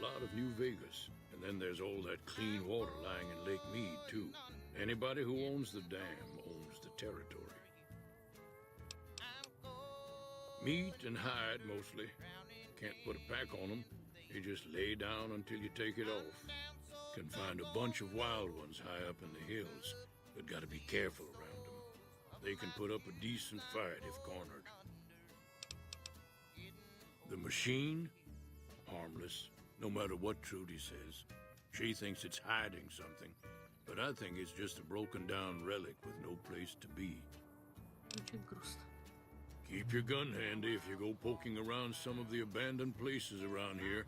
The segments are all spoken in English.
lot of New Vegas. And then there's all that clean water lying in Lake Mead, too. Anybody who owns the dam owns the territory. Meat and hide, mostly. Can't put a pack on them. You just lay down until you take it off. Can find a bunch of wild ones high up in the hills, but gotta be careful around them. They can put up a decent fight if cornered. The machine? Harmless, no matter what Trudy says. She thinks it's hiding something, but I think it's just a broken down relic with no place to be. Keep your gun handy if you go poking around some of the abandoned places around here,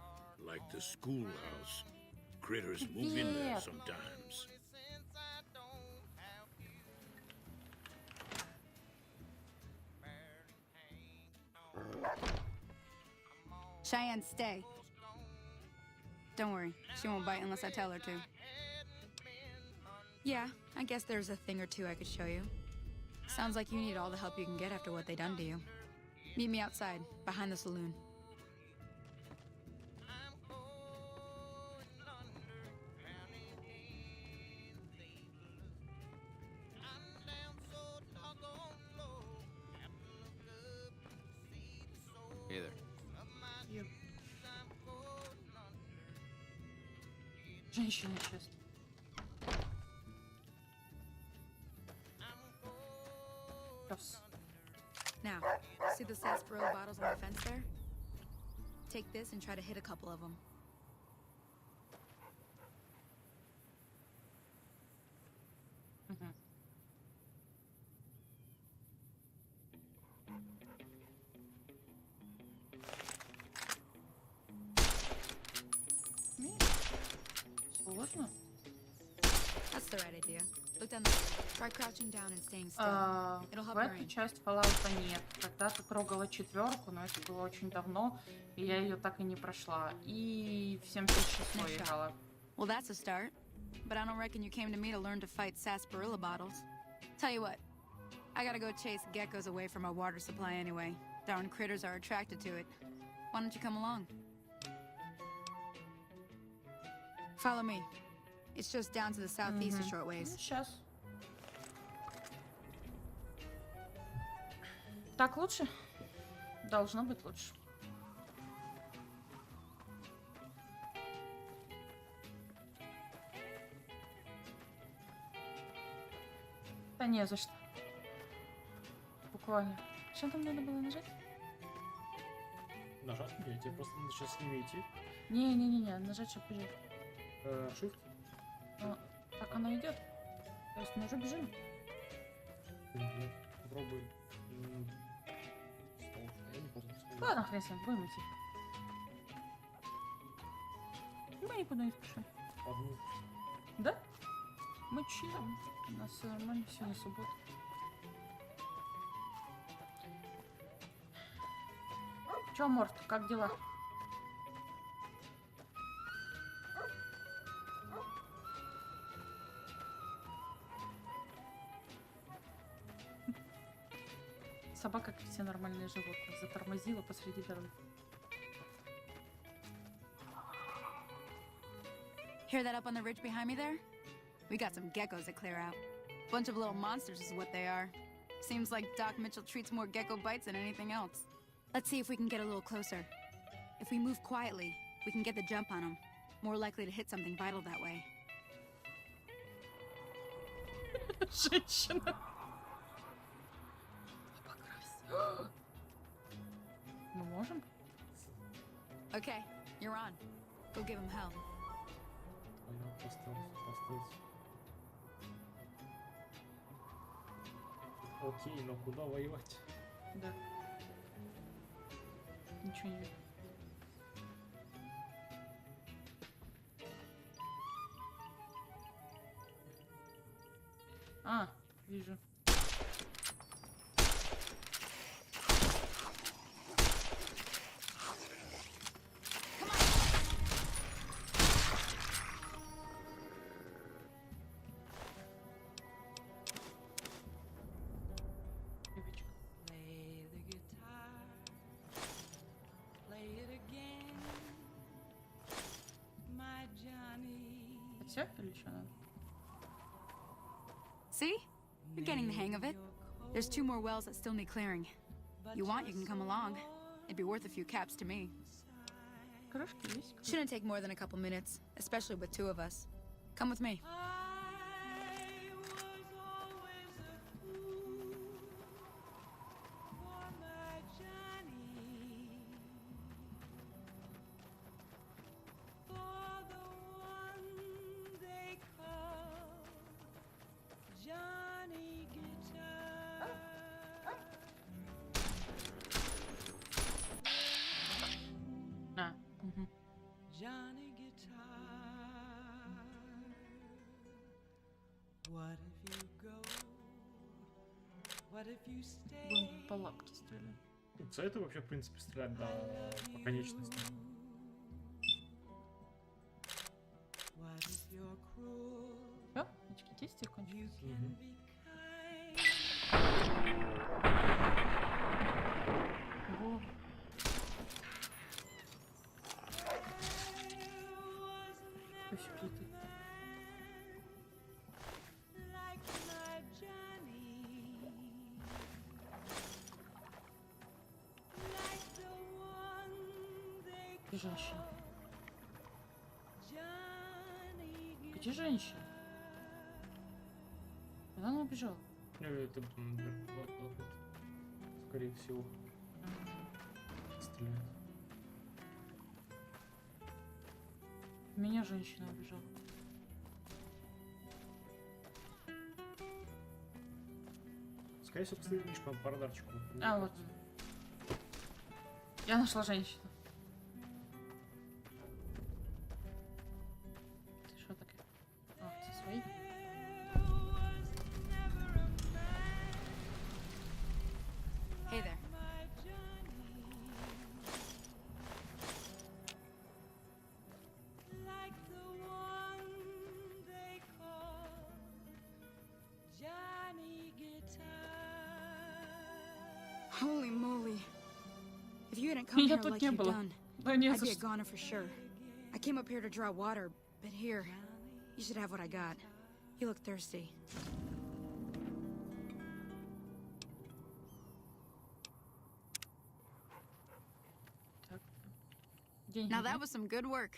like the schoolhouse. Critters move in there sometimes. Cheyenne, stay. Don't worry, she won't bite unless I tell her to. Yeah, I guess there's a thing or two I could show you. Sounds like you need all the help you can get after what they done to you. Meet me outside, behind the saloon. Hey there. Yep. Женщина сейчас. Yes. Now, see the sarsaparilla bottles on the fence there? Take this and try to hit a couple of them. Сложно? That's the right idea. Look down there. Try crouching down and staying still. It'll help В your эту aim. часть Fallout'а нет. Когда-то трогала 4, но это было очень давно, и я ее так и не прошла. И в 76 играла. Well, that's a start. But I don't reckon you came to me to learn to fight sarsaparilla bottles. Tell you what, I gotta go chase geckos away from our water supply anyway. Darn critters are attracted to it. Why don't you come along? Follow me. It's just down to the southeast a short ways. Сейчас. Так лучше? Должно быть лучше. Да не за что. Буквально. Что там надо было нажать? Нажать? Я тебе просто надо сейчас с ними идти. Не-не-не, нажать, чтобы бежать. Shift. Так оно идет. То есть мы уже бежим. Нет, попробуй. Ладно, хрен с ним, будем идти. Мы никуда не спешим. Одну. Да? Мы чилим. У нас все нормально, сегодня суббота. Чё, Морт, как дела? Собака, как все нормальные животные, затормозила посреди дороги. Hear that up on the ridge behind me there? We got some geckos to clear out. Bunch of little monsters is what they are. Seems like Doc Mitchell treats more gecko bites than anything else. Let's see if we can get a little closer. If we move quietly, we can get the jump on them. More likely to hit something vital that way. Женщина. Мы можем? Okay, you're on. Go give him hell. Поставить. Окей, но куда воевать? Да. Ничего не вижу. Вижу. Всех или что надо? See? You're getting the hang of it. There's 2 more wells that still need clearing. You want, you can come along. It'd be worth a few caps to me. Крышки есть? Shouldn't take more than a couple minutes, especially with 2 of us. Come with me. А, угу. Johnny Guitar, what if you go? What if you stay? Будем по лапке стрелять. За это вообще, в принципе, стрелять по конечности. What if you're cruel? Все? Очки действия кончились. You can be kind. Во. Пусть какие-то. Like my Johnny, like the one they Где женщина? Johnny Где женщина? Куда она убежала? Это вот. Скорее всего. Стреляет. Меня женщина убежала. Скорее всего, постоит лишь по радарчику. А, вот. Я нашла женщину. Ты что такое? А, это свои? Hey there. like the one they call Johnny Guitar. Holy moly. If you hadn't come Меня here тут like не you've было. done, Да нет, I'd be a goner for sure. I came up here to draw water, but here, you should have what I got. You look thirsty. так. Деньги. Now да? that was some good work.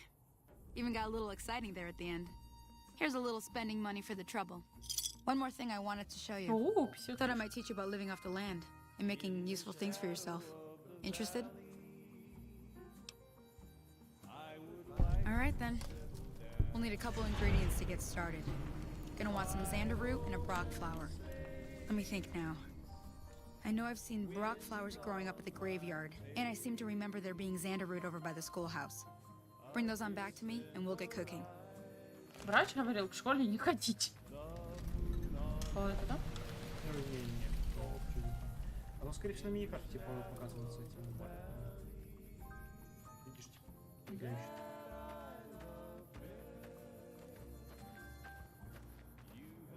Even got a little exciting there at the end. Here's a little spending money for the trouble. One more thing I wanted to show you. О, 50. Thought I might teach you about living off the land and making useful things for yourself. Interested? All right then. We'll need a couple ingredients to get started. Gonna want some xander root and a brock flower. Let me think now. I know I've seen brock flowers growing up at the graveyard, and I seem to remember there being xander root over by the schoolhouse. Bring those on back to me, and we'll get cooking. Врач говорил, к школе не ходить. О, это да? Не, то вообще не так. Оно, скорее всего, на мини-карте, типа, оно показывается этим. Видишь, типа, бегающий.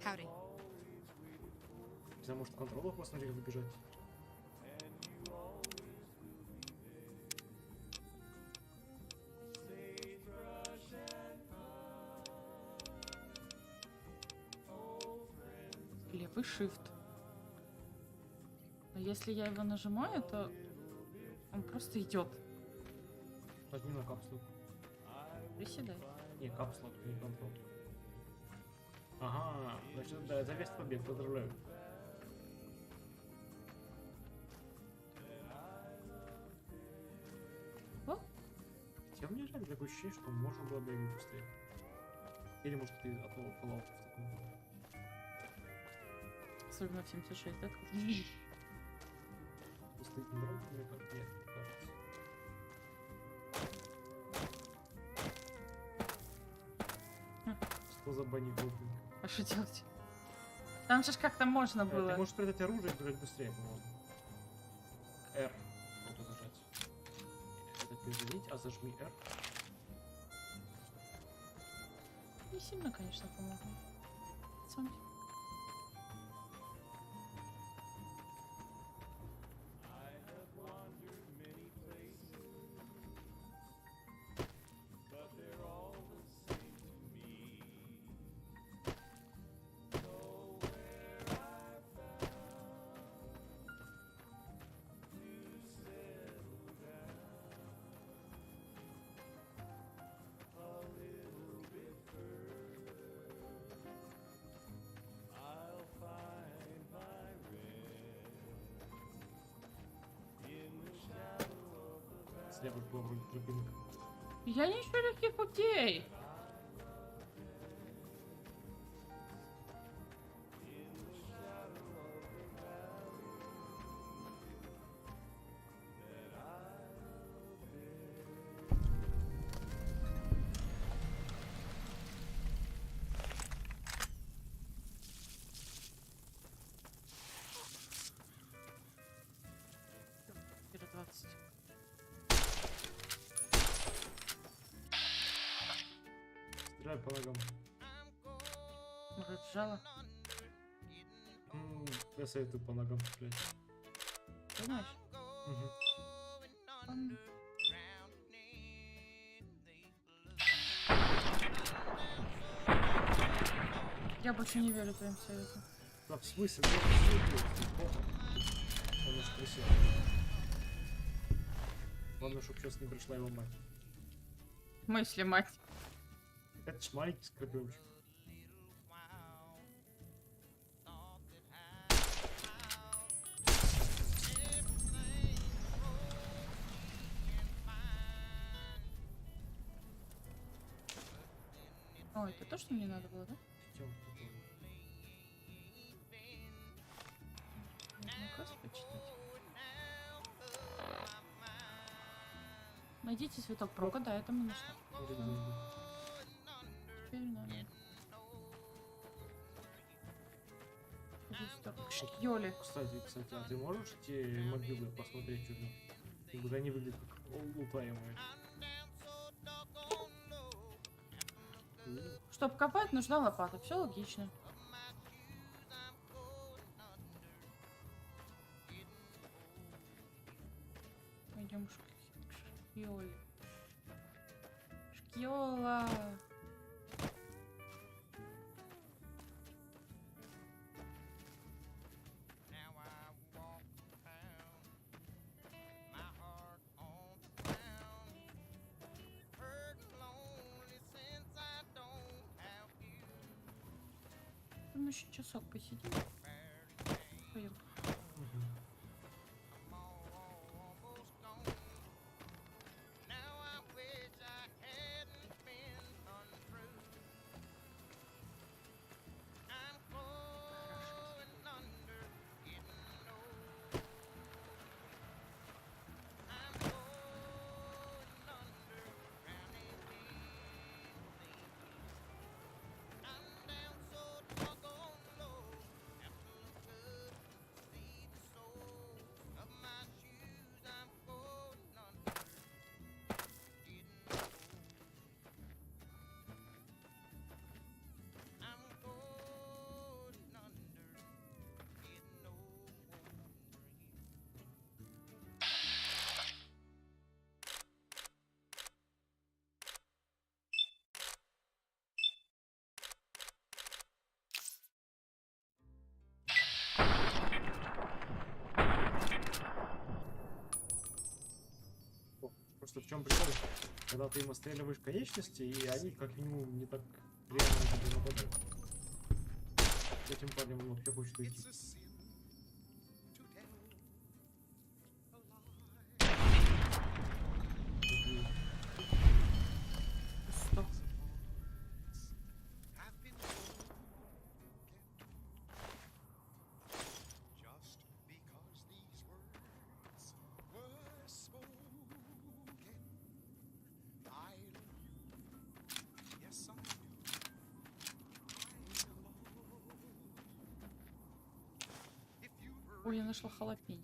Howdy. Не знаю, может, в контролах посмотреть, выбежать. Левый shift. Но если я его нажимаю, то он просто идет. Нажми на капсулу. Приседай. Не, капсула, не контрол. Ага, значит, да, завес побег, поздравляю. О, Хотя мне жаль, такое ощущение, что можно было бегать быстрее. Или может ты от нового Fallout в таком было. особенно в 76, да? Стоит на дороге, мне как нет, кажется. Что за бани голубенько? А что делать? Там же ж как-то можно было. Ты можешь придать оружие и бежать быстрее, по-моему. R. Вот зажать. Это перезарядить, а зажми R. Не сильно, конечно, помогло. Сам. слева была вроде тропинка. Я не ищу легких путей. Перед 20. Стреляй по ногам. Может, сжала? Я советую по ногам стрелять. Думаешь? Угу. Я больше не верю твоим советам. Да, в смысле? Да, плохо. Он наш красивый. Главное, чтобы сейчас не пришла его мать. В смысле, мать? Это ж маленький скорпиончик. Ой, это то, что мне надо было, да? Чем такое? Ну-ка, почитать. Найдите цветок прога, да, это мы нашли. Теперь надо. Шкьёли. Кстати, а ты можешь эти могилы посмотреть чуть-чуть? Как будто они выглядят как лутаемые. Чтоб копать, нужна лопата. Все логично. Пойдем к шкьёле. Шкьёла. Мы еще часок посидим. Пойдем. Просто в чем прикол? Когда ты им отстреливаешь конечности, и они как минимум не так реально на тебя нападают. С этим парнем он вообще хочет уйти. Стоп. Ой, я нашла халапень.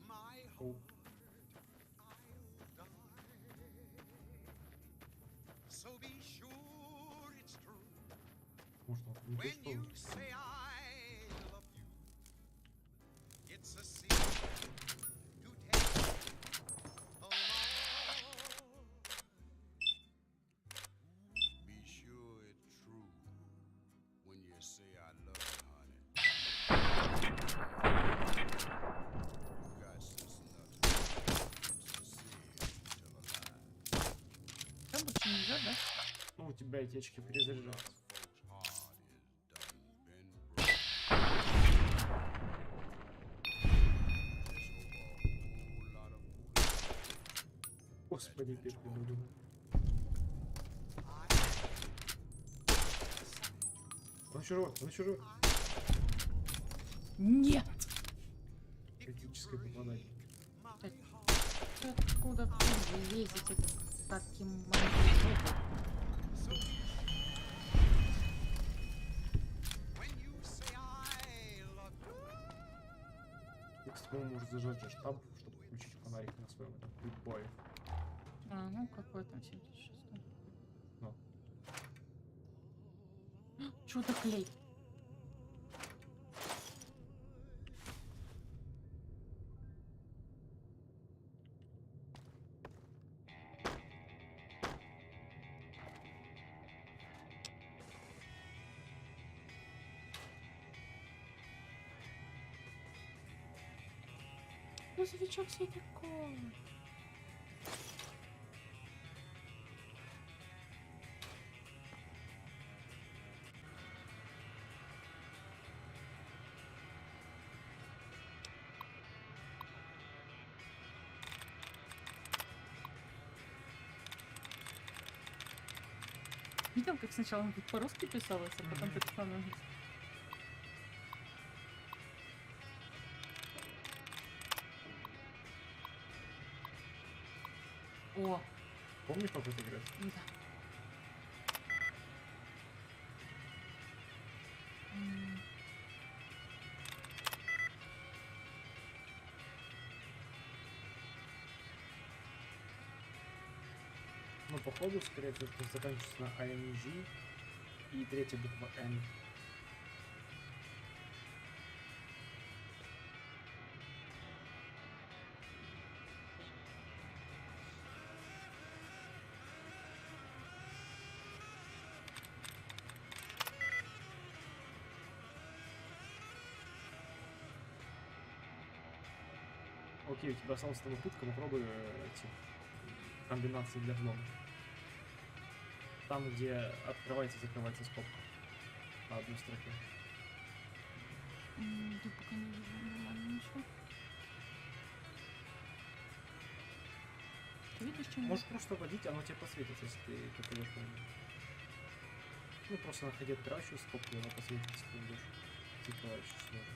О, может, он не что? Все, больше не идет, да? Ну, у тебя эти очки перезаряжаются. Ой, Господи, пешки буду. Он еще живой, он еще живой. Нет! Критическое попадание. Откуда вы лезете таким маленьким? Ты, кстати, по-моему, можешь зажать же штаб, чтобы включить фонарик на своем этом прибое. А, ну какой там 76? Ну. Чудо-клей. Грузовичок Синякова. Видел, как сначала он тут по-русски писалось, а потом так становится. О, Помнишь, как это играть? да. М, Ну, походу, скорее всего, это заканчивается на ING и третья буква N. Окей, у тебя осталась с тобой пытка, попробуй эти комбинации для взлома. Там, где открывается и закрывается скобка. На одной строке. да пока не вижу нормально ничего. Ты видишь, чем Можешь просто водить, оно тебе посветится, если ты по телефону. Ну, просто находи открывающую скобку, и она посветится, если ты идешь. Закрывающую сложно.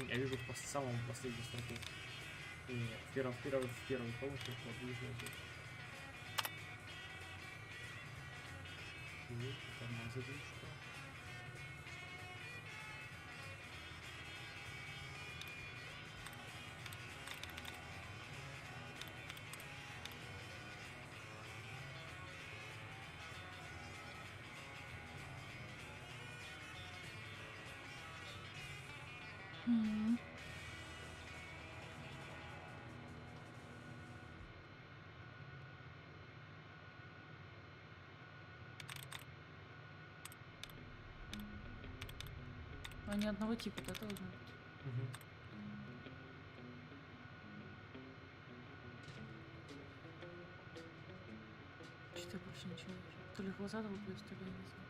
Я вижу по самому последней строке. Нет, в первой колонке вот вижу здесь. И там задержка. М. Они одного типа, да, должны быть? Угу. Что-то я больше ничего не вижу. То ли глаза долблюсь, то ли я не знаю.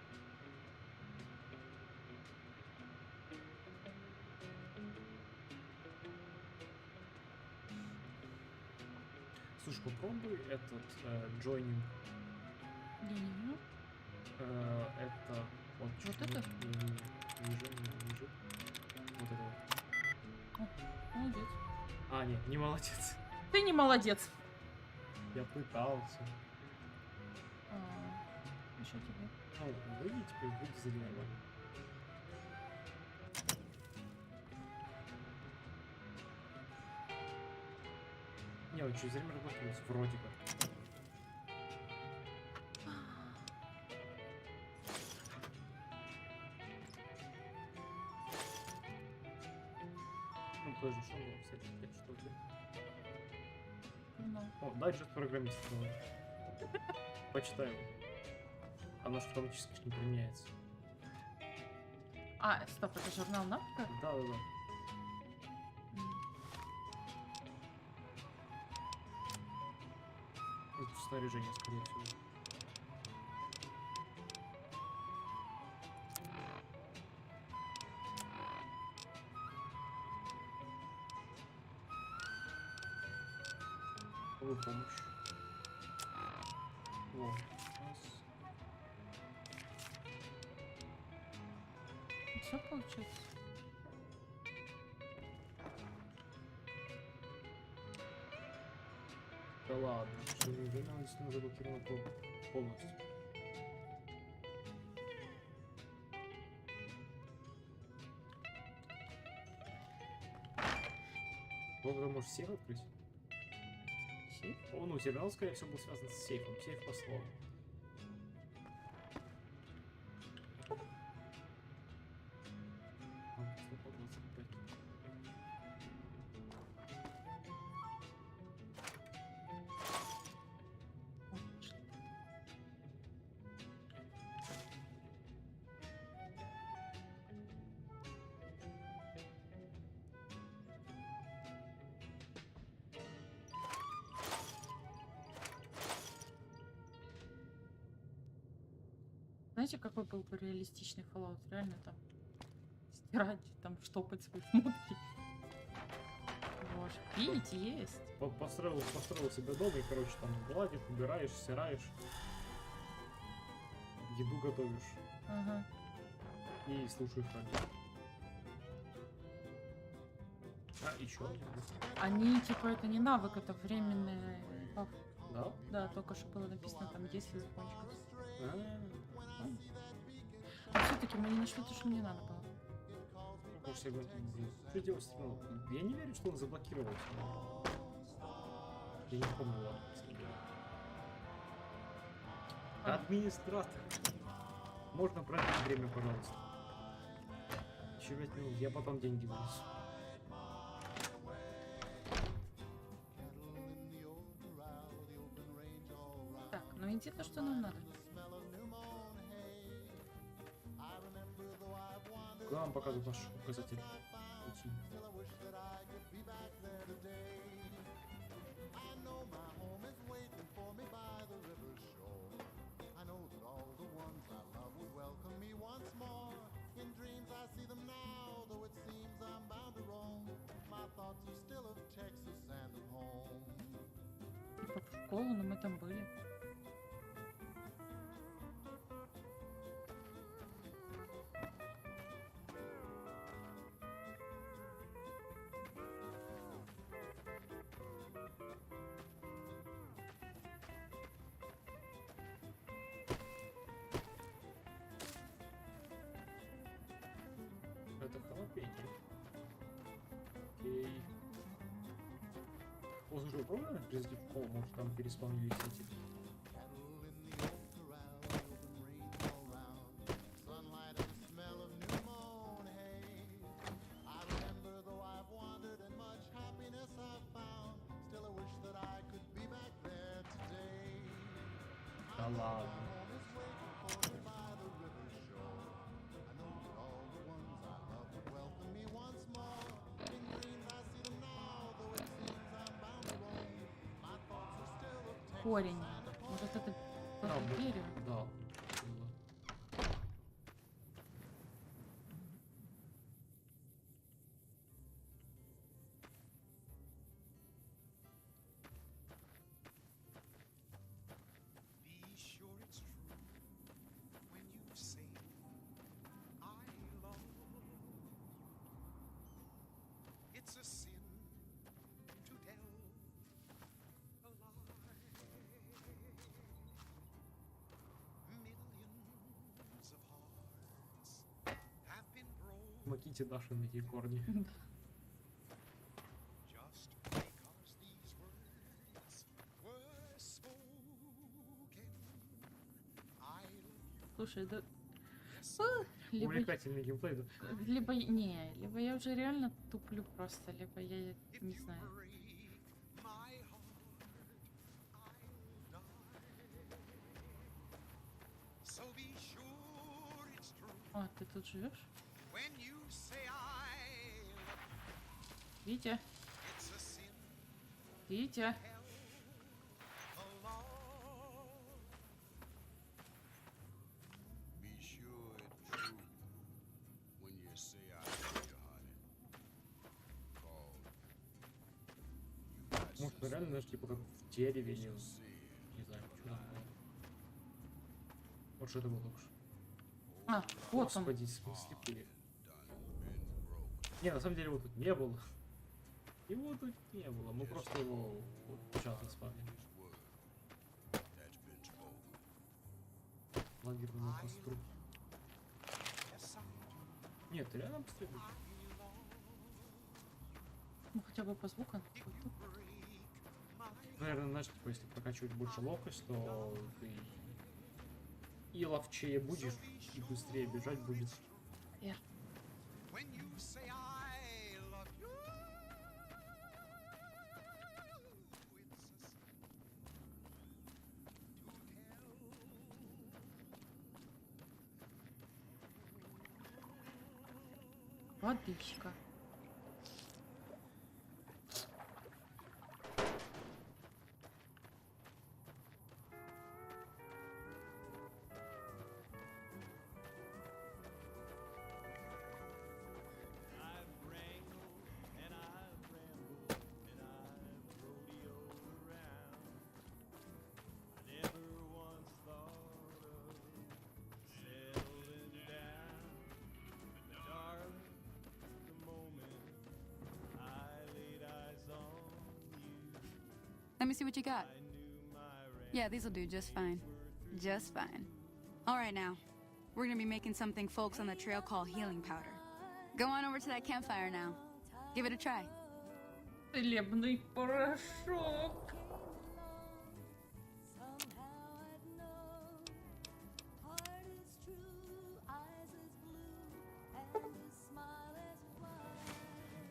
Слушай, попробуй этот joining. Я не вижу. Это вот Вот чуть-чуть это? ниже. Вот это вот. О, молодец. А, нет, не молодец. Ты не молодец. Я пытался. Еще тебе. Ну, выйди теперь, выйди за нормально. Не, он через время разблокируется, вроде как. Ну, подожди, что было, кстати, 5 штук. Ну. О, дайджест программиста давай. Почитаем. Оно же автоматически не применяется. А, стоп, это журнал навыка? Да. Это снаряжение, скорее всего. Вы помощь. Во. Раз. Все получается. Да ладно, что неужели он действительно заблокировал полностью? Вот ты можешь сейф открыть? Сейф? Он у тебя, скорее всего, был связан с сейфом. Сейф по слову. Знаете, какой был бы реалистичный Fallout? Реально там стирать, там штопать свои шмотки. Боже, пить есть. Построил себе дом и, короче, там гладишь, убираешь, стираешь, еду готовишь Ага. и слушаешь радио. А, еще один. Они, типа, это не навык, это временный баф. Да? Да, только что было написано там 10 закончиков. А, А все-таки мы не нашли то, что мне надо было. может, я говорю, что делать? Ну, я не верю, что он заблокировался. Я не помню, ладно, на самом деле. Администратор. Можно продлить время, пожалуйста. Еще 5 минут, я потом деньги вынесу. Так, ну иди то, что нам надо. Куда вам показывает наш указатель? Пути. Типа в школу, но мы там были. Это халапеньо. Окей. О, слушай, вы пробовали призыв в школу? Может, там переспавнились эти? Да ладно. Корень. Может, это Да, дерево? да. Be sure it's true when you say I love. It's a sin to tell a lie. Millions of hearts have been broken Маките Даши на эти корни. just because these words were spoken. I love you. Слушай, да... Либо, Увлекательный геймплей, да? либо я уже реально туплю просто, либо я If не you знаю. break my heart, I'll die. So be sure it's true А, ты тут живешь? when you say I love Витя, you. It's a sin Витя. held alone. Be sure it's true when you say I love you, honey. 'Cause you got Может, Ну, реально, знаешь, типа как в дереве или не знаю, почему. Вот что это было лучше. А, вот он. Господи, слепые. Не, на самом деле его тут не было. Его тут не было. Мы просто его вот сейчас спавнили. Лагерную костру. Нет, ты реально быстрее будешь? Ну хотя бы по звукам. Наверное, знаешь, типа, если прокачивать больше ловкость, то ты и ловчее будешь, и быстрее бежать будет. Верно. When you say I love you, Водичка. Let me see what you got. Yeah, these'll do just fine. Just fine. All right, now. We're gonna be making something folks on the trail call healing powder. Go on over to that campfire now. Give it a try. Целебный порошок.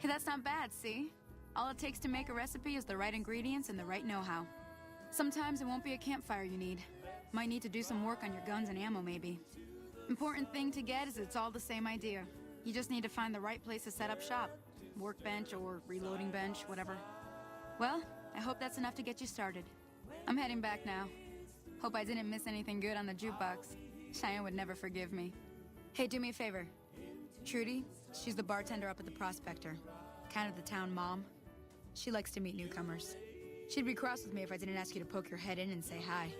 Hey, that's not bad, see? All it takes to make a recipe is the right ingredients and the right know-how. Sometimes it won't be a campfire you need. Might need to do some work on your guns and ammo, maybe. Important thing to get is it's all the same idea. You just need to find the right place to set up shop. Workbench or reloading bench, whatever. Well, I hope that's enough to get you started. I'm heading back now. Hope I didn't miss anything good on the jukebox. Cheyenne would never forgive me. Hey, do me a favor. Trudy, she's the bartender up at the Prospector. Kind of the town mom. She likes to meet newcomers. She'd be cross with me if I didn't ask you to poke your head in and say hi.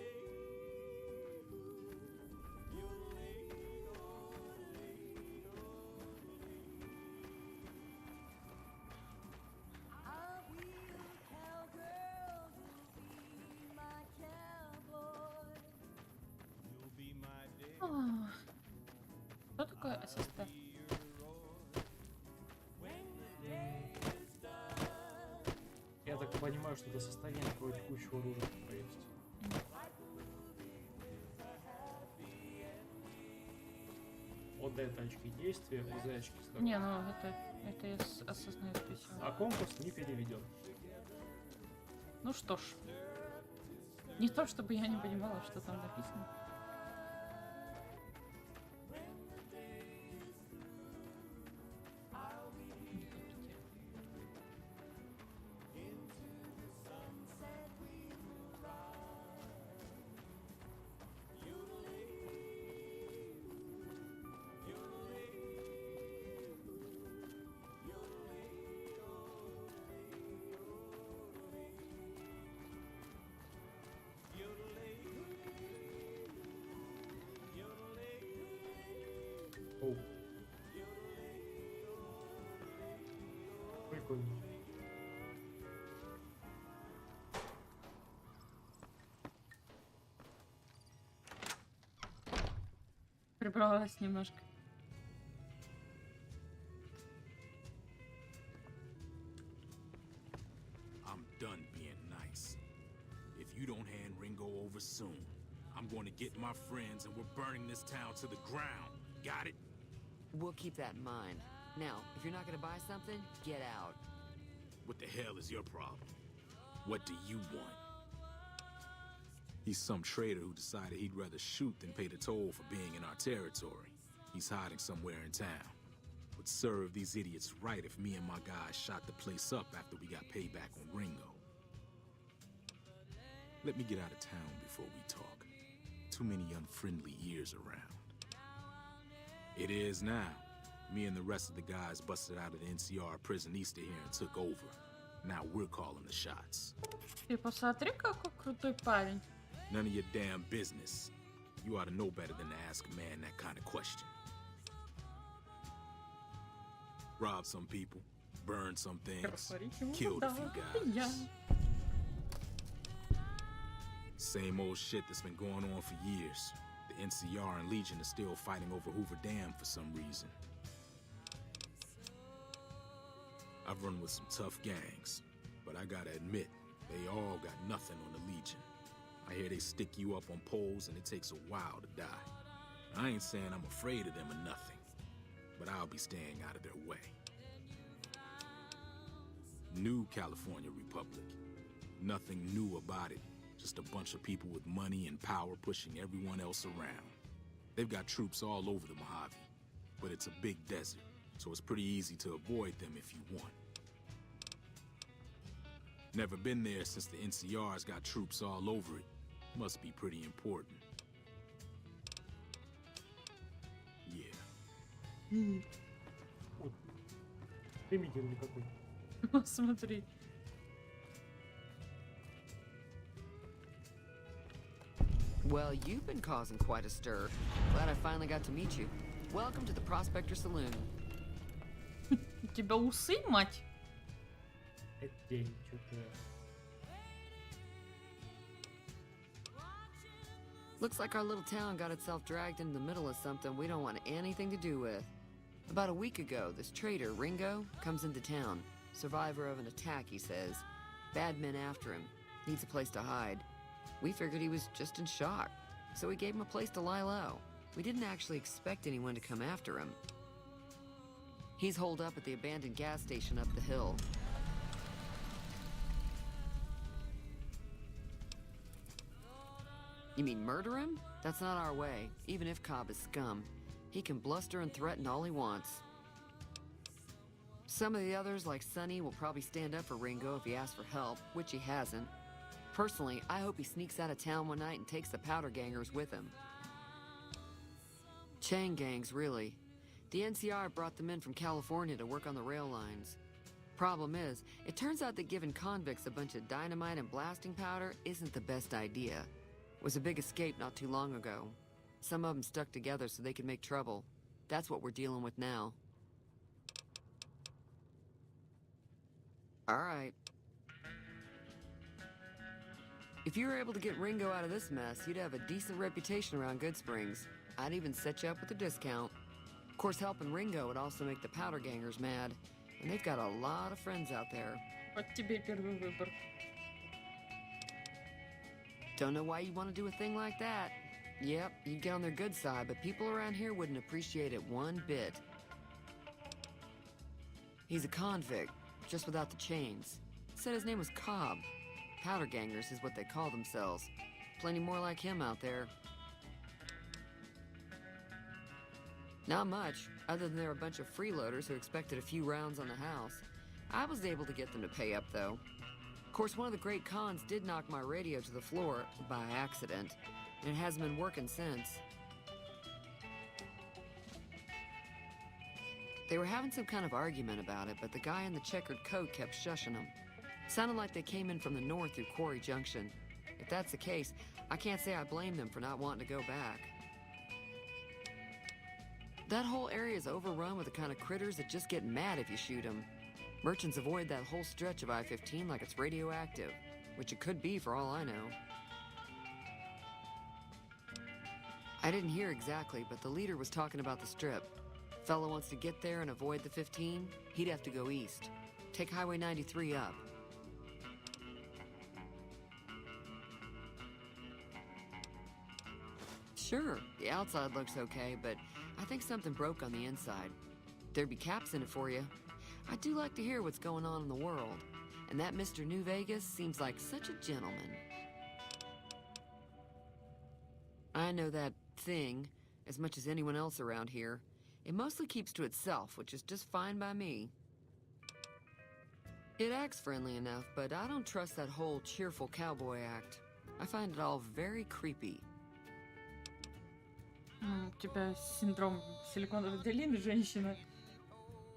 Что такое ССТ? Я так понимаю, что это состояние такого текущего оружия есть. Вот это очки действия, вот за очки стоят. Не, ну это я осознаю все. А компас не переведен. Ну что ж. Не то, чтобы я не понимала, что там написано. Оу. Прикольно. Прибралась немножко. I'm done being nice. If you don't hand Ringo over soon, I'm going to get my friends and we're burning this town to the ground. Got it? We'll keep that in mind. Now, if you're not gonna buy something, get out. What the hell is your problem? What do you want? He's some traitor who decided he'd rather shoot than pay the toll for being in our territory. He's hiding somewhere in town. Would serve these idiots right if me and my guys shot the place up after we got payback on Ringo. Let me get out of town before we talk. Too many unfriendly ears around. It is now. Me and the rest of the guys busted out of the NCR prison east of here and took over. Now we're calling the shots. Ты посмотри, какой крутой парень. None of your damn business. You ought to know better than to ask a man that kind of question. Robbed some people, burned some things, killed a few guys. Same old shit that's been going on for years. The NCR and Legion are still fighting over Hoover Dam for some reason. I've run with some tough gangs, but I gotta admit, they all got nothing on the Legion. I hear they stick you up on poles and it takes a while to die. I ain't saying I'm afraid of them or nothing, but I'll be staying out of their way. New California Republic. Nothing new about it. Just a bunch of people with money and power pushing everyone else around. They've got troops all over the Mojave, but it's a big desert, so it's pretty easy to avoid them if you want. Never been there since the NCR's got troops all over it. Must be pretty important. Yeah. Примительный какой. Смотри. Well, you've been causing quite a stir. Glad I finally got to meet you. Welcome to the Prospector Saloon. У тебя усы, мать? Это что-то... Looks like our little town got itself dragged into the middle of something we don't want anything to do with. About a week ago, this traitor, Ringo, comes into town. Survivor of an attack, he says. Bad men after him. Needs a place to hide. We figured he was just in shock, so we gave him a place to lie low. We didn't actually expect anyone to come after him. He's holed up at the abandoned gas station up the hill. You mean murder him? That's not our way, even if Cobb is scum. He can bluster and threaten all he wants. Some of the others, like Sonny, will probably stand up for Ringo if he asks for help, which he hasn't. Personally, I hope he sneaks out of town one night and takes the powder gangers with him. Chain gangs, really. The NCR brought them in from California to work on the rail lines. Problem is, it turns out that giving convicts a bunch of dynamite and blasting powder isn't the best idea. It was a big escape not too long ago. Some of them stuck together so they could make trouble. That's what we're dealing with now. All right. If you were able to get Ringo out of this mess, you'd have a decent reputation around Good Springs. I'd even set you up with a discount. Of course, helping Ringo would also make the powder gangers mad. And they've got a lot of friends out there. Вот тебе первый выбор. Don't know why you want to do a thing like that. Yep, you'd get on their good side, but people around here wouldn't appreciate it one bit. He's a convict, just without the chains. Said his name was Cobb. Powder gangers is what they call themselves. Plenty more like him out there. Not much, other than they're a bunch of freeloaders who expected a few rounds on the house. I was able to get them to pay up, though. Of course, one of the great cons did knock my radio to the floor by accident, and it hasn't been working since. They were having some kind of argument about it, but the guy in the checkered coat kept shushing them. Sounded like they came in from the north through Quarry Junction. If that's the case, I can't say I blame them for not wanting to go back. That whole area is overrun with the kind of critters that just get mad if you shoot them. Merchants avoid that whole stretch of I-15 like it's radioactive, which it could be for all I know. I didn't hear exactly, but the leader was talking about the strip. Fellow wants to get there and avoid the 15, he'd have to go east. Take Highway 93 up. Sure, the outside looks okay, but I think something broke on the inside. There'd be caps in it for you. I do like to hear what's going on in the world, and that Mr. New Vegas seems like such a gentleman. I know that thing as much as anyone else around here. It mostly keeps to itself, which is just fine by me. It acts friendly enough, but I don't trust that whole cheerful cowboy act. I find it all very creepy. У тебя синдром силиконовой долины, женщина.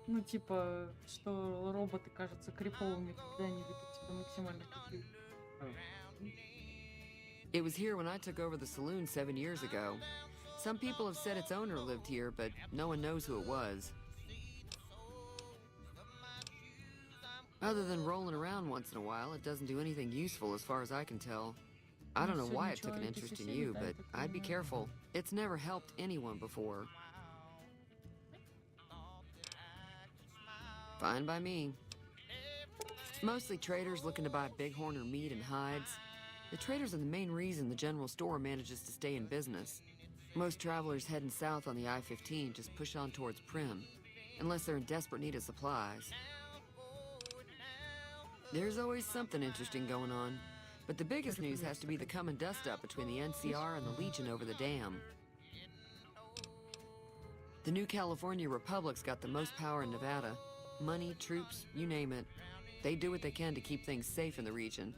Ну, типа, что роботы кажутся криповыми, когда они ведут себя максимально как люди. It was here when I took over the saloon 7 years ago. Some people have said its owner lived here, but no one knows who it was. Other than rolling around once in a while, it doesn't do anything useful as far as I can tell. I don't know why it took an interest in you, but I'd be careful. It's never helped anyone before. Fine by me. Mostly traders looking to buy bighorn or meat and hides. The traders are the main reason the general store manages to stay in business. Most travelers heading south on the I-15 just push on towards Prim, unless they're in desperate need of supplies. There's always something interesting going on, but the biggest news has to be the come and dust up between the NCR and the Legion over the dam. The new California Republic's got the most power in Nevada. Money, troops, you name it. They do what they can to keep things safe in the region.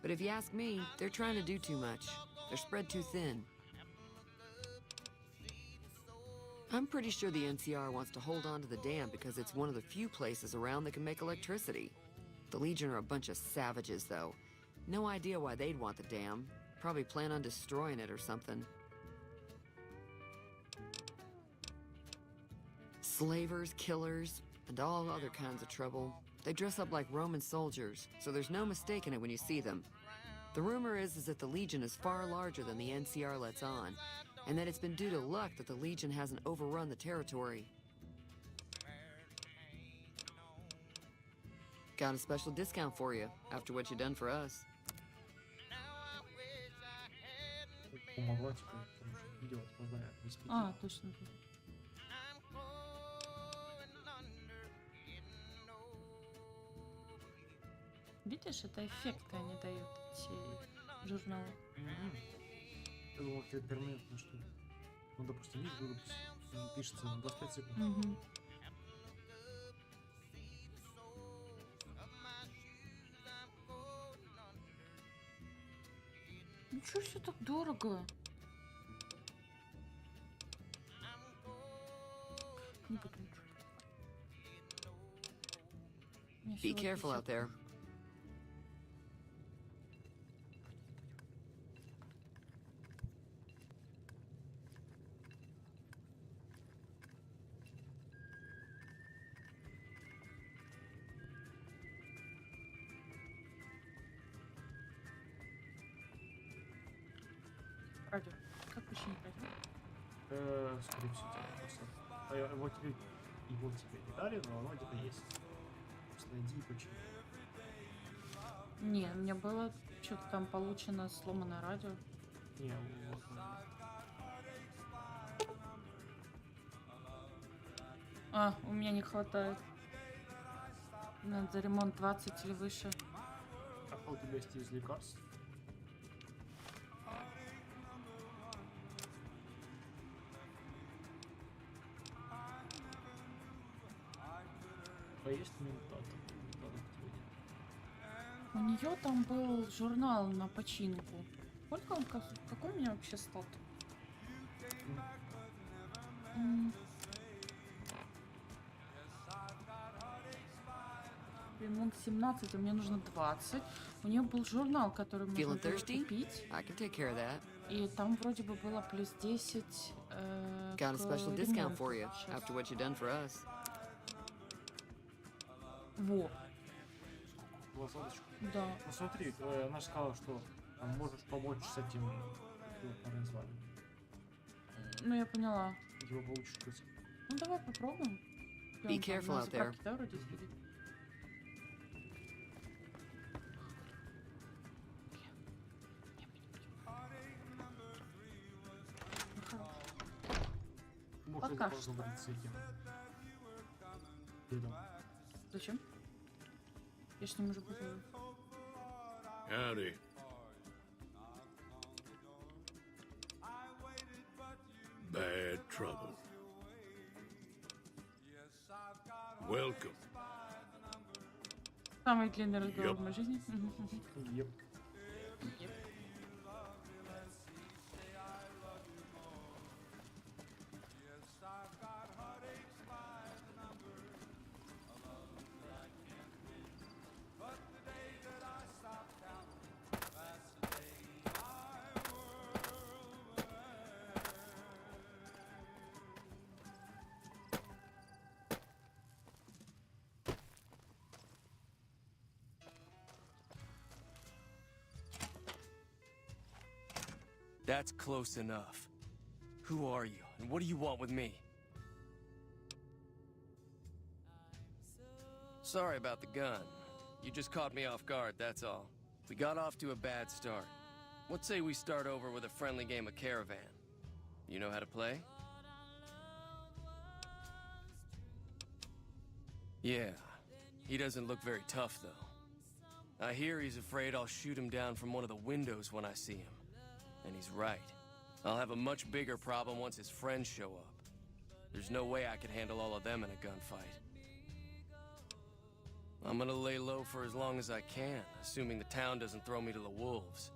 But if you ask me, they're trying to do too much. They're spread too thin. I'm pretty sure the NCR wants to hold on to the dam because it's one of the few places around that can make electricity. The Legion are a bunch of savages, though. No idea why they'd want the dam. Probably plan on destroying it or something. Slavers, killers, and all other kinds of trouble. They dress up like Roman soldiers, so there's no mistaking it when you see them. The rumor is that the Legion is far larger than the NCR lets on, and that it's been due to luck that the Legion hasn't overrun the territory. Got a special discount for you, after what you've done for us. Помогла тебе, потому что видео опоздает. А, точно. Видишь, это эффекты они дают, эти журналы. Я думал, это перманентная штука. Ну, допустим, есть выпуск, пишется на 25 секунд. Угу. Ну чё все так дорого? Не буду ничего. Мне Be всего careful 50. out there. Радио. Как починить радио? Скорее всего, тебе просто... Его тебе не дали, но оно где-то есть. Просто найди и почини. Не, у меня было что-то там получено сломанное радио. Не, вот. А, у меня не хватает. Надо за ремонт 20 или выше. А у тебя есть из лекарств? А есть ментатор? У нее там был журнал на починку. Сколько он, какой у меня вообще стат? Ремонт 17, а мне нужно 20. У нее был журнал, который можно Feeling было thirsty? купить. I can take care of that. И там вроде бы было плюс 10 Got a special discount for you, Сейчас. after what you've done for us. Во, 20. да. Ну смотри, она же сказала, что там можешь помочь с этим, как его парень звали. Ну я поняла. Его получишь крысу. Ну давай попробуем. Be careful out there. Да, вроде сидит. Может, Пока это можно будет с этим. Дедом. Зачем? Я ж не могу буду. Howdy. Bad trouble. Welcome. Самый длинный разговор в моей жизни. Еп. That's close enough. Who are you, and what do you want with me? Sorry about the gun. You just caught me off guard, that's all. We got off to a bad start. Let's say we start over with a friendly game of Caravan. You know how to play? Yeah. He doesn't look very tough, though. I hear he's afraid I'll shoot him down from one of the windows when I see him. And he's right. I'll have a much bigger problem once his friends show up. There's no way I could handle all of them in a gunfight. I'm gonna lay low for as long as I can, assuming the town doesn't throw me to the wolves.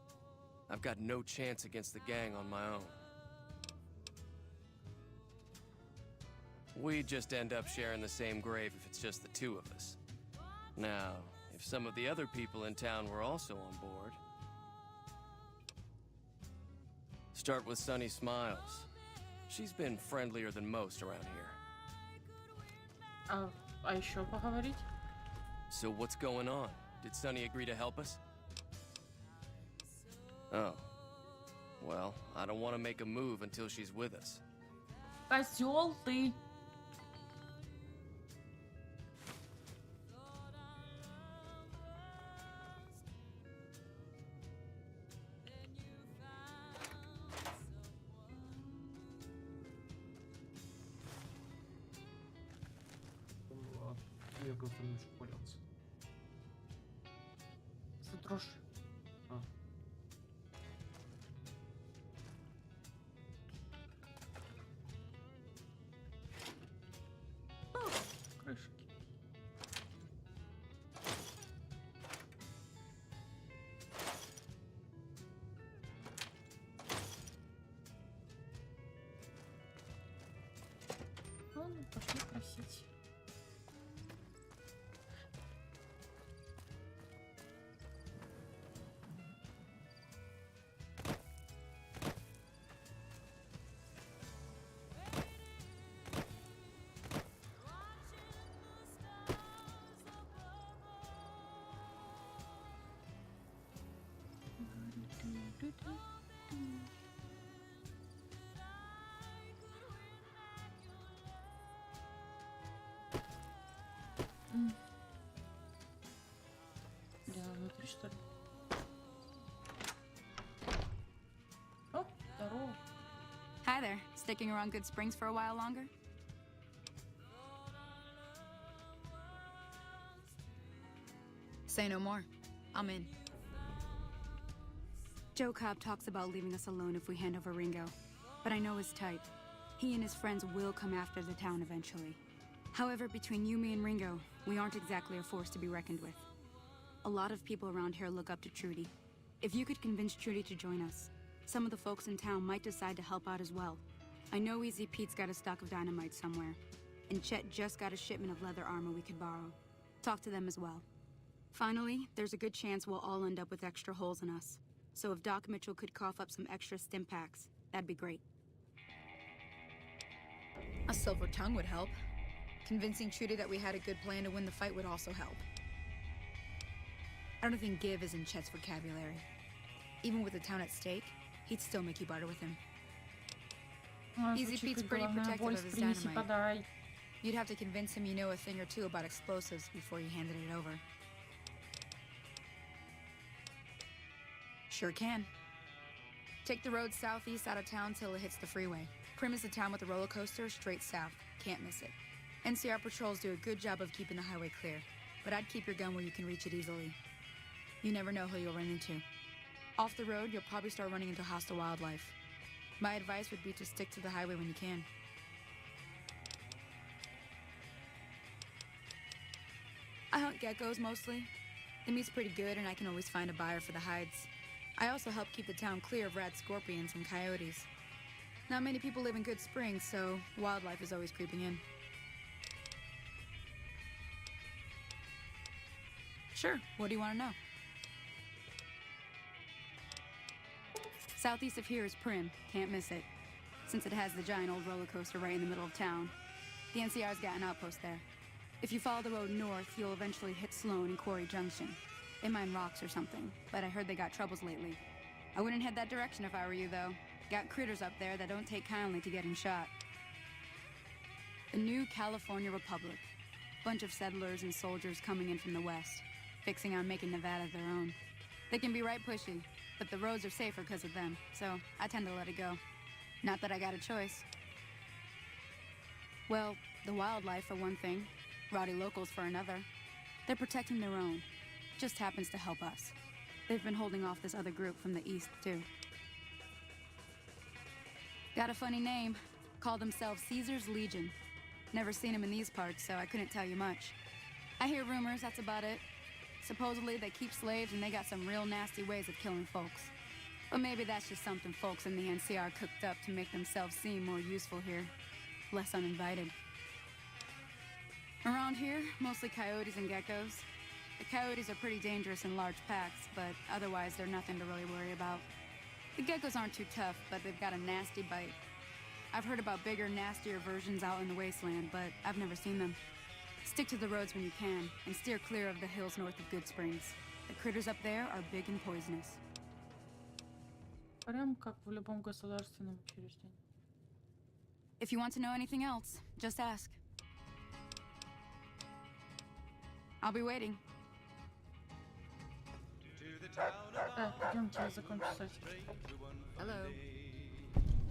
I've got no chance against the gang on my own. We'd just end up sharing the same grave if it's just the two of us. Now, if some of the other people in town were also on board... Start with Sunny Smiles. She's been friendlier than most around here. А еще поговорить? So what's going on? Did Sunny agree to help us? Oh. Well, I don't want to make a move until she's with us. Козёл ты! Я просто немножко полился. Задрожь. А. Крышки. Ладно, пошли просить. Где она внутри, что ли? О, здорово. Hi there. Sticking around Good Springs for a while longer? Say no more. I'm in. Joe Cobb talks about leaving us alone if we hand over Ringo, but I know his type. He and his friends will come after the town eventually. However, between you, me, and Ringo, we aren't exactly a force to be reckoned with. A lot of people around here look up to Trudy. If you could convince Trudy to join us, some of the folks in town might decide to help out as well. I know Easy Pete's got a stock of dynamite somewhere, and Chet just got a shipment of leather armor we could borrow. Talk to them as well. Finally, there's a good chance we'll all end up with extra holes in us. So if Doc Mitchell could cough up some extra stim packs, that'd be great. A silver tongue would help. Convincing Trudy that we had a good plan to win the fight would also help. I don't think give is in Chet's vocabulary. Even with the town at stake, he'd still make you barter with him. Easy Pete's pretty protective of his dynamite. You'd have to convince him you know a thing or two about explosives before you handed it over. Sure can. Take the road southeast out of town till it hits the freeway. Prim is the town with the roller coaster straight south. Can't miss it. NCR patrols do a good job of keeping the highway clear, but I'd keep your gun where you can reach it easily. You never know who you'll run into. Off the road, you'll probably start running into hostile wildlife. My advice would be to stick to the highway when you can. I hunt geckos mostly. The meat's pretty good and I can always find a buyer for the hides. I also help keep the town clear of rat scorpions and coyotes. Not many people live in Good Springs, so wildlife is always creeping in. Sure, what do you want to know? Southeast of here is Prim, can't miss it. Since it has the giant old roller coaster right in the middle of town. The NCR's got an outpost there. If you follow the road north, you'll eventually hit Sloan and Quarry Junction. They mine rocks or something, but I heard they got troubles lately. I wouldn't head that direction if I were you, though. Got critters up there that don't take kindly to getting shot. The new California Republic. Bunch of settlers and soldiers coming in from the west, fixing on making Nevada their own. They can be right pushy, but the roads are safer because of them, so I tend to let it go. Not that I got a choice. Well, the wildlife for one thing, rowdy locals for another. They're protecting their own. Just happens to help us. They've been holding off this other group from the east, too. Got a funny name. Call themselves Caesar's Legion. Never seen them in these parts, so I couldn't tell you much. I hear rumors, that's about it. Supposedly they keep slaves and they got some real nasty ways of killing folks. But maybe that's just something folks in the NCR cooked up to make themselves seem more useful here. Less uninvited. Around here, mostly coyotes and geckos. The coyotes are pretty dangerous in large packs, but otherwise they're nothing to really worry about. The geckos aren't too tough, but they've got a nasty bite. I've heard about bigger, nastier versions out in the wasteland, but I've never seen them. Stick to the roads when you can, and steer clear of the hills north of Good Springs. The critters up there are big and poisonous. Прям как в любом государственном учреждении. If you want to know anything else, just ask. I'll be waiting. Идемте, я закончу писать. Hello.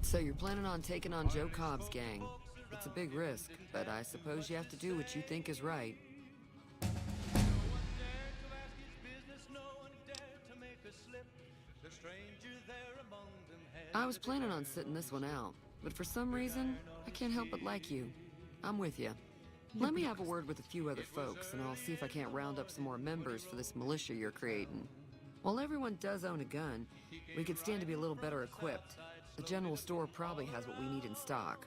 So you're planning on taking on Joe Cobb's gang. It's a big risk, but I suppose you have to do what you think is right. I was planning on sitting this one out, but for some reason, I can't help but like you. I'm with you. Let me have a word with a few other folks, and I'll see if I can't round up some more members for this militia you're creating. While everyone does own a gun, we could stand to be a little better equipped. The general store probably has what we need in stock.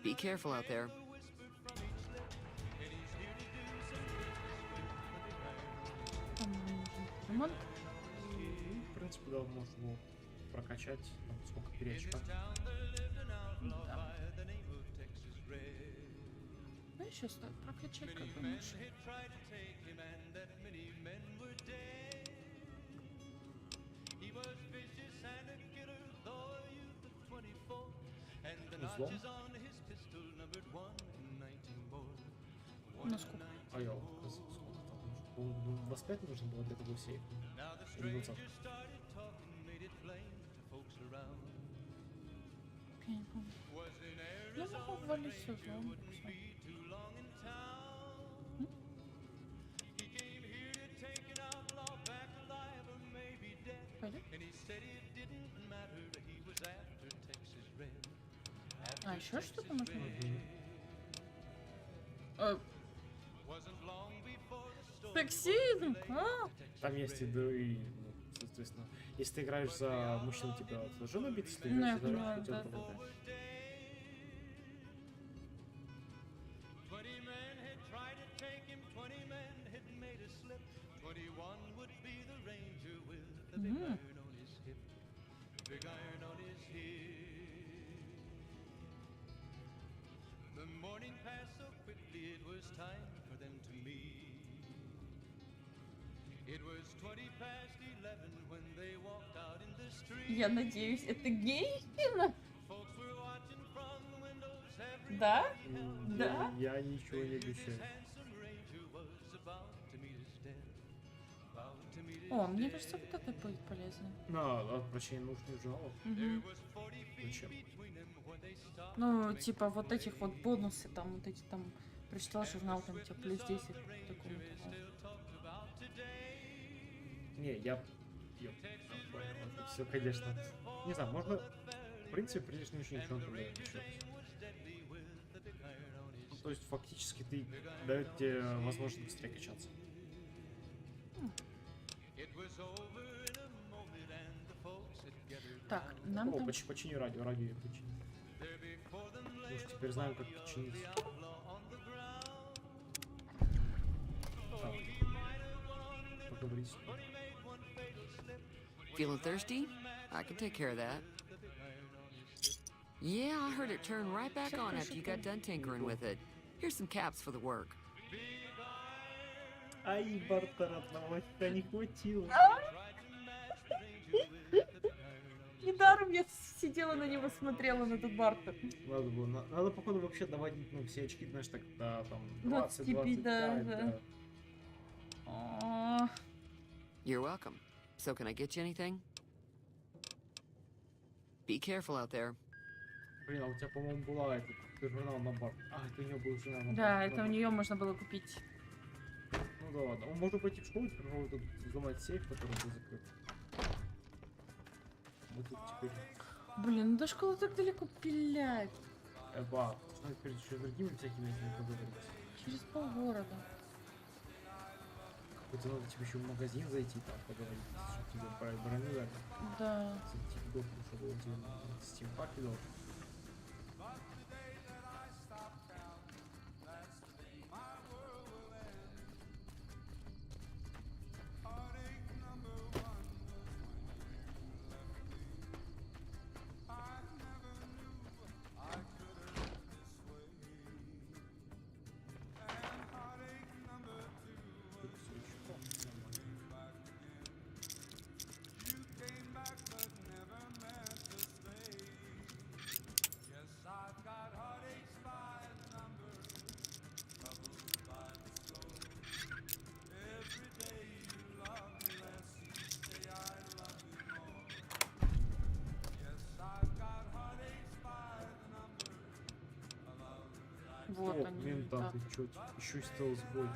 Be careful out there. Ремонт. И, в принципе, да, можно его прокачать, там, сколько перечка. Да. Ну, еще стоит прокачать, как думаешь? Узлом. Ну, сколько? А я сколько там? По-моему, 25 нужно было для того сейфа. Или 20. Я не помню. Я могу ввалить все злом. Пойдем? А, еще что-то нужно? Сексизм! Там есть и, ну, соответственно, если ты играешь за мужчину, тебя должен убить, если ты Ну, я играешь за понимаю, женщину, тебя да, другой. да. Я надеюсь, это гейщина? Да? Да? Я ничего не обещаю. О, мне кажется, вот это будет полезно. На прощение нужных жалоб. Зачем? Ну, типа вот этих вот бонусы, там вот эти там прочитал журнал, там типа плюс 10 к такому-то. Не, я понял, это все, конечно. Не знаю, можно, в принципе, прилично ничего не дает еще. Ну, то есть, фактически, ты дает тебе возможность быстрее качаться. Так, нам О, там... почини радио я починю. Мы же теперь знаем, как починить. Так. Поговорить. Feeling thirsty? I can take care of that. Yeah, I heard it turn right back on after you got done tinkering with it. Here's some caps for the work. Ай, Барта родного, тебя не хватило. Недаром я сидела на него, смотрела на этот бартер. Надо было, надо походу вообще доводить, ну, все очки, знаешь, так, да, там, 20, 25, 25, да. да. А, You're welcome. So can I get you anything? Be careful out there. Блин, а у тебя, по-моему, была этот журнал на бар. А, это у нее был журнал на бар. Да, это у нее можно было купить. Ну да ладно. Он может пойти в школу, попробовать тут взломать сейф, который был закрыт. Мы тут теперь... Блин, ну до школы так далеко пилять. Ба, нужно теперь еще с другими всякими этими поговорить. Через полгорода. Хоть надо типа еще в магазин зайти, там поговорить, чтобы тебе броню дали. Да. Зайти в доктор, чтобы он тебе стимпаки дал. Вот О, они. мента, Да. ты чё, еще и стал сбой.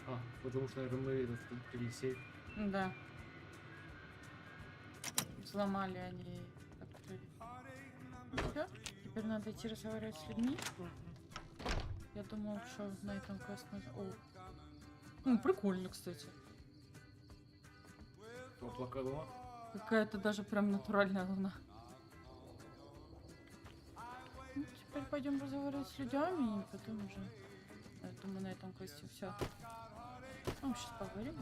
А, потому что, наверное, мы этот открыли сейф. Да. Взломали они. Открыли. Всё? Теперь надо идти разговаривать с людьми. Я думал, что на этом квест надо... О. Ну, прикольно, кстати. Вот плакат луна. Какая-то даже прям натуральная луна. Ну, теперь пойдем разговаривать с людьми, и потом уже... Я думаю, на этом квесте все. Ну, сейчас поговорим.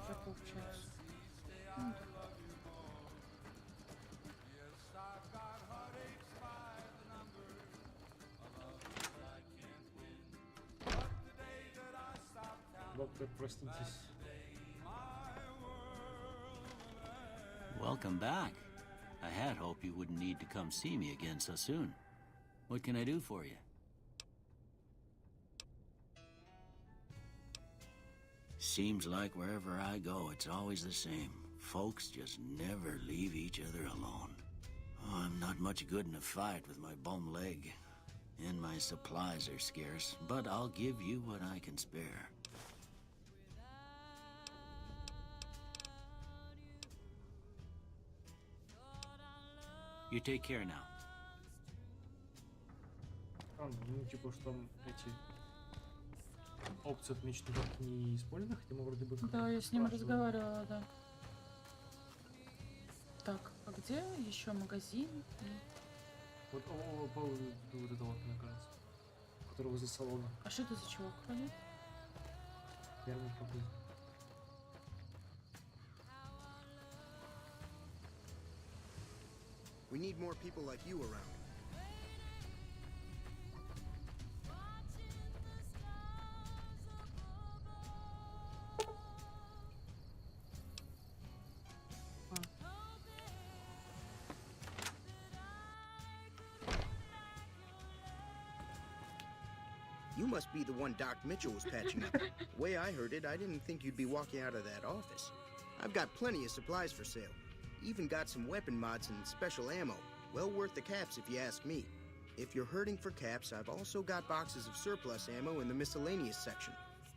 Уже получается. Ну, да. Доктор, проститесь. Welcome back. I had hoped you wouldn't need to come see me again so soon. What can I do for you? Seems like wherever I go, it's always the same. Folks just never leave each other alone. Oh, I'm not much good in a fight with my bum leg. And my supplies are scarce, but I'll give you what I can spare. You take care now. А, ну, типа, что там эти опции отмечены как не использованы, хотя мы вроде бы... Да, я с ним разговаривала, да. Так, а где еще магазин? Вот, вот это вот, мне кажется. Который возле салона. А что это за чувак ходит? Фермер какой-то. We need more people like you around. You must be the one Doc Mitchell was patching up. The way I heard it, I didn't think you'd be walking out of that office. I've got plenty of supplies for sale. Even got some weapon mods and special ammo. Well worth the caps if you ask me. If you're hurting for caps, I've also got boxes of surplus ammo in the miscellaneous section.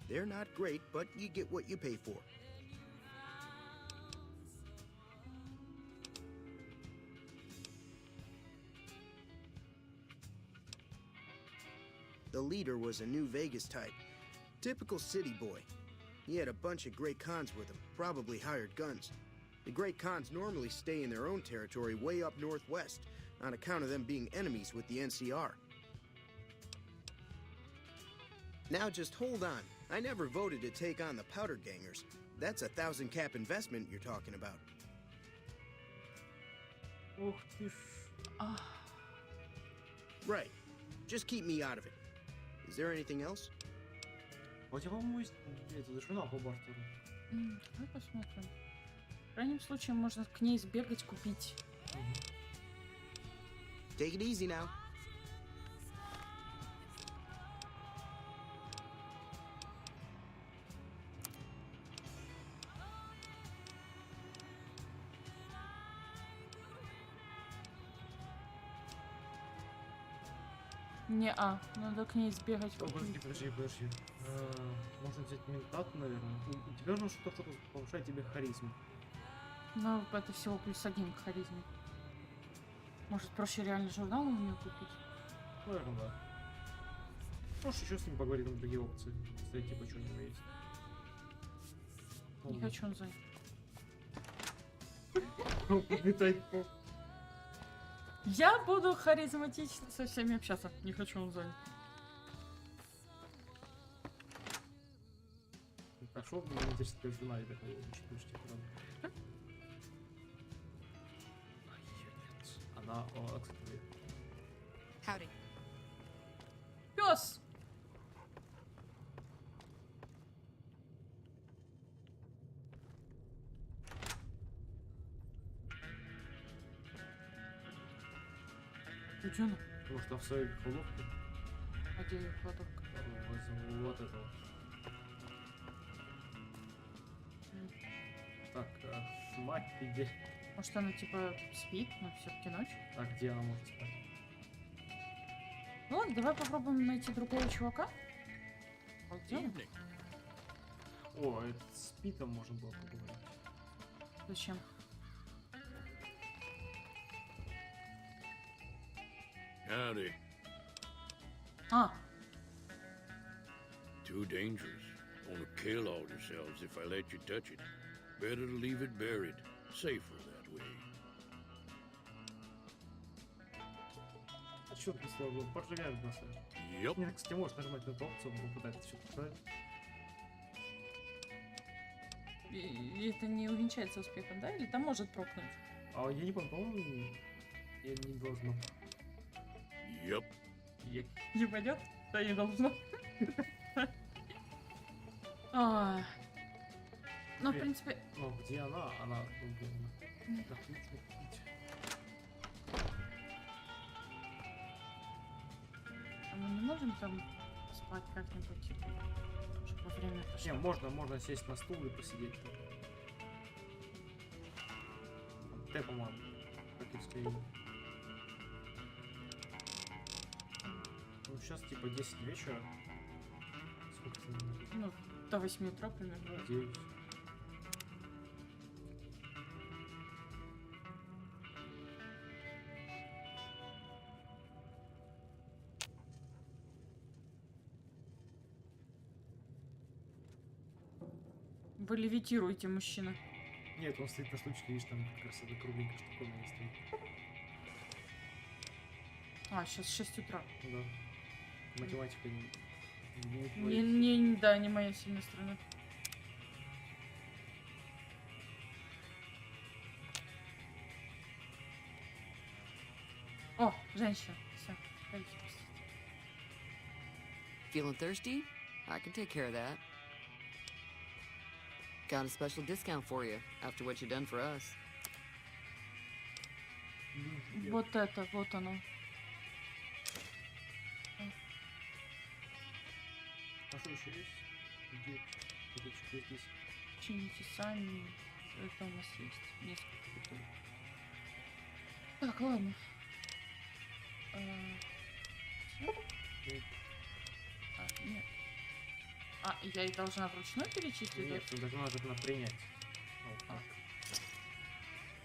They're not great, but you get what you pay for. The leader was a New Vegas type. Typical city boy. He had a bunch of Great Khans with him, probably hired guns. The Great Khans normally stay in their own territory way up northwest, on account of them being enemies with the NCR. Now just hold on. I never voted to take on the Powder Gangers. That's a 1,000 cap investment you're talking about. Ох ты ж. Right. Just keep me out of it. Is there anything else? А у тебя, по-моему, есть это жена по бартеру. Давай посмотрим. В крайнем случае можно к ней сбегать, купить. Take it easy now. Не-а, надо к ней сбегать. Подожди. Можно взять ментат, наверное. У тебя нужно что-то повышает тебе харизму. Ну, это всего +1 к харизме. Может, проще реально журнал у нее купить? Наверное, да. Можешь еще с ним поговорить на другие опции. Кстати, типа, что у него есть. Не хочу он занят. Я буду харизматично со всеми общаться. Не хочу он занят. Пошел, мне интересно, как жена и такой, она, кстати, Howdy. Пес! Где она? Может, там в своей кладовке? А где ее кладовка? Возьму вот этого. Так, мать ты где? Может, она типа спит, но все-таки ночь? А где она может спать? Ну ладно, давай попробуем найти другого чувака. А где он? О, это с Питом можно было поговорить. Зачем? Howdy. А, Too dangerous. Wanna kill all yourselves if I let you touch it. Better to leave it buried. Safer that way. А чё ты слово? Поджигаем на самом деле. Yep. Нет, кстати, можешь нажимать на эту опцию, он попытается что-то сказать. и это не увенчается успехом, да? Или там может прокнуть? А я не помню, по-моему, я не должно. Yep. Не пойдет? Да, не должно. А, ну, в принципе... Ну, где она? Она, ну, блин, да, ключ купить. А мы не можем там спать как-нибудь, типа, чтобы время пошло? Не, можно сесть на стул и посидеть. Ты, по-моему, как и стоит. Ну, сейчас типа 10 вечера. Сколько времени? Ну, до 8 утра примерно. 9. Вы левитируете, мужчина. Нет, он стоит на случае, видишь, там как раз эта кругленькая штуковина стоит. А, сейчас 6 утра. Да. Математика не Да, не моя сильная сторона. О, женщина. Все, дайте пустить. Feeling thirsty? I can take care of that. Got a special discount for you after what you've done for us. Вот это, вот оно. А что еще есть? Где? Это что здесь? Чините сами. Это у нас есть несколько бутылок. Так, ладно. Нет. А, я и должна вручную перечислить? Нет, ты должна это принять.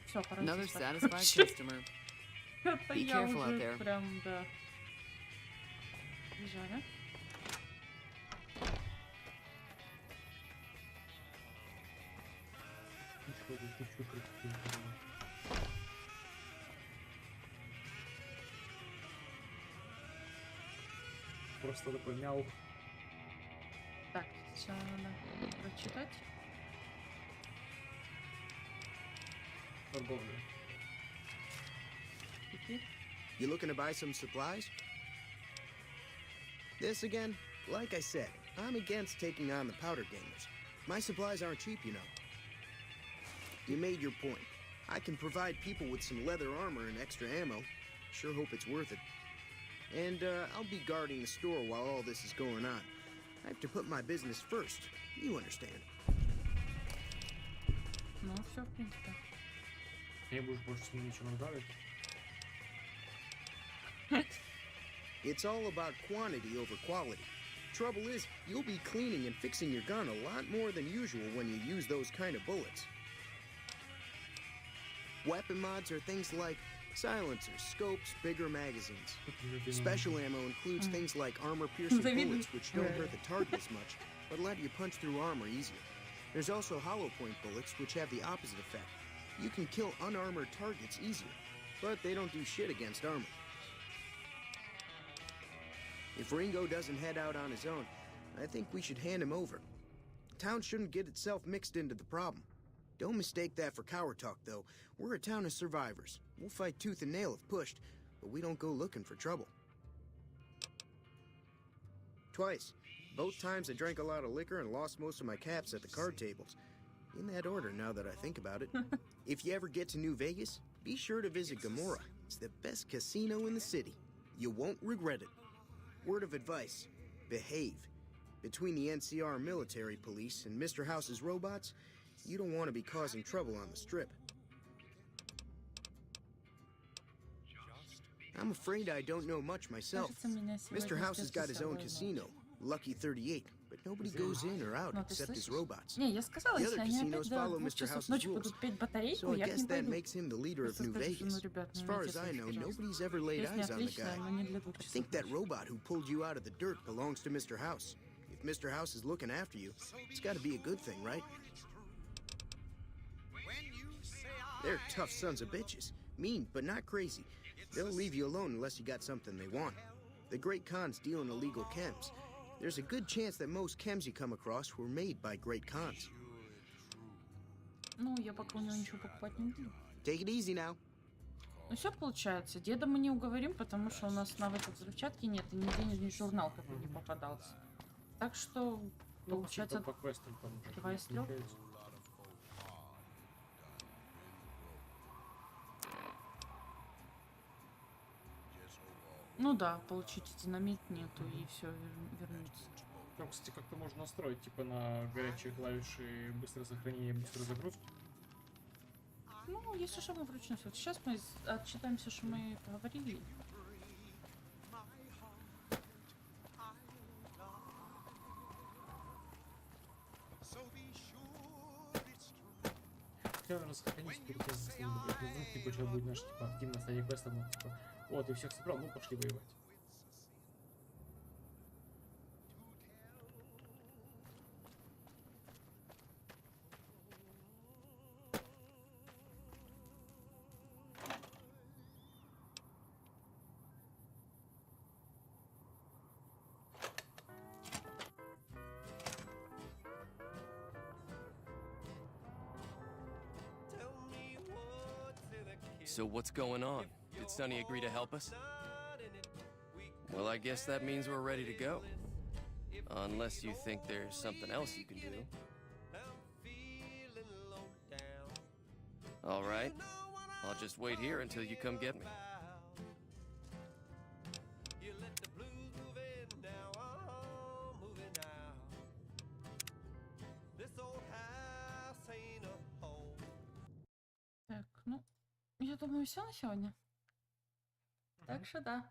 Все, пора. Another satisfied customer. Это Be я careful out уже there. прям, да. Бежали. Просто такой мяу. Так, сначала надо прочитать. Торговля. теперь. You looking to buy some supplies? This again? Like I said, I'm against taking on the powder gamers. My supplies aren't cheap, you know. You made your point. I can provide people with some leather armor and extra ammo. Sure hope it's worth it. And I'll be guarding the store while all this is going on. I have to put my business first. You understand. Ну, все, в принципе. Не будешь больше с ним ничего разговаривать. It's all about quantity over quality. Trouble is, you'll be cleaning and fixing your gun a lot more than usual when you use those kind of bullets. Weapon mods are things like silencers, scopes, bigger magazines. Special ammo includes things like armor-piercing bullets, which don't hurt the target as much, but let you punch through armor easier. There's also hollow point bullets, which have the opposite effect. You can kill unarmored targets easier, but they don't do shit against armor. If Ringo doesn't head out on his own, I think we should hand him over. Town shouldn't get itself mixed into the problem. Don't mistake that for coward talk, though. We're a town of survivors. We'll fight tooth and nail if pushed, but we don't go looking for trouble. Twice. Both times I drank a lot of liquor and lost most of my caps at the card tables. In that order, now that I think about it. If you ever get to New Vegas, be sure to visit Gomorrah. It's the best casino in the city. You won't regret it. Word of advice, behave. Between the NCR military police and Mr. House's robots, you don't want to be causing trouble on the strip. I'm afraid I don't know much myself. Mr. House has got his own casino, Lucky 38, but nobody goes in or out except his robots. Не, я сказала, The если other они casinos опять до follow 2 Mr. часов House's ночи rules. будут петь батарейку, So I я к guess ним that пойду. makes him the leader of New Просто скажу, Vegas. ну, ребят, As ну, far имейте as I совесть, know, пожалуйста. nobody's ever laid Песня eyes on the отличная, guy. но не для 2 I часов think that ночи. robot who pulled you out of the dirt belongs to Mr. House. If Mr. House is looking after you, it's got to be a good thing, right? They're tough sons of bitches. Mean, but not crazy. They'll leave you alone unless you got something they want. The great cons deal in illegal chems. There's a good chance that most chems you come across were made by great cons. Ну, я пока у него ничего покупать не буду. Take it easy now. Ну, все получается. Деда мы не уговорим, потому что у нас навыков взрывчатки нет, и нигде ни журнал какой не попадался. Так что, получается, по квестам там уже 2 из 3. получается. Ну да, получите динамит нету и все вернется. Там, кстати, как-то можно настроить, типа, на горячие клавиши быстрое сохранение, быструю загрузку. Ну, если что, мы вручную все. Сейчас мы отчитаемся, что мы поговорили. Я, наверное, сохранюсь перед тем, как вдруг типа, что будет наш, типа, активная стадия квеста, ну, типа, о, ты всех собрал, ну, пошли воевать. So what's going on? Did Sonny agree to help us? Well, I guess that means we're ready to go. Unless you think there's something else you can do. All right. I'll just wait here until you come get me. Так, ну, я думаю, все на сегодня. Так что да.